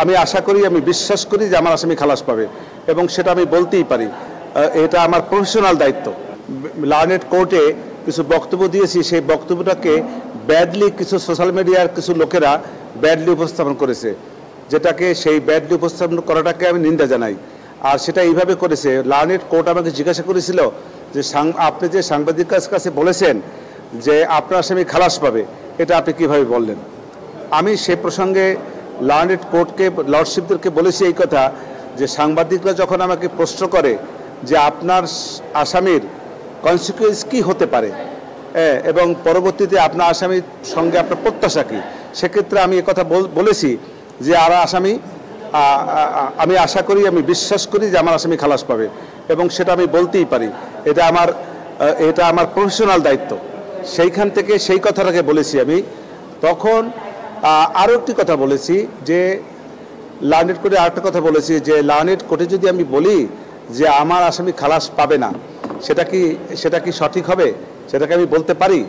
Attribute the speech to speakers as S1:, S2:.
S1: আমি আশা করি, আমি বিশ্বাস করি যে আমার আসামি খালাস পাবে এবং সেটা আমি বলতেই পারি। এটা আমার প্রফেশনাল দায়িত্ব। লার্নেড কোর্টে কিছু বক্তব্য দিয়েছি, সেই বক্তব্যটাকে ব্যাডলি কিছু সোশ্যাল মিডিয়ার কিছু লোকেরা ব্যাডলি উপস্থাপন করেছে, যেটাকে সেই ব্যাডলি উপস্থাপন করাটাকে আমি নিন্দা জানাই। আর সেটা এইভাবে করেছে, লার্নেড কোর্ট আমাকে জিজ্ঞাসা করেছিল যে আপনি যে সাংবাদিকের কাছে বলেছেন যে আপনার আসামি খালাস পাবে, এটা আপনি কিভাবে বললেন? আমি সে প্রসঙ্গে লার্নেড কোর্টকে, লর্ডশিপদেরকে বলেছি এই কথা যে সাংবাদিকরা যখন আমাকে প্রশ্ন করে যে আপনার আসামির কনসিকুয়েন্স কী হতে পারে এবং পরবর্তীতে আপনার আসামির সঙ্গে আপনার প্রত্যাশা কী, সেক্ষেত্রে আমি একথা বলেছি যে আমি আশা করি, আমি বিশ্বাস করি যে আমার আসামি খালাস পাবে এবং সেটা আমি বলতেই পারি। এটা আমার প্রফেশনাল দায়িত্ব। সেইখান থেকে সেই কথাটাকে বলেছি আমি। তখন আরও একটি কথা বলেছি যে লার্নেড কোর্টে আরেকটা কথা বলেছি যে লার্নেড কোর্টে যদি আমি বলি যে আমার আসামি খালাস পাবে না, সেটা কি সঠিক হবে? সেটাকে আমি বলতে পারি?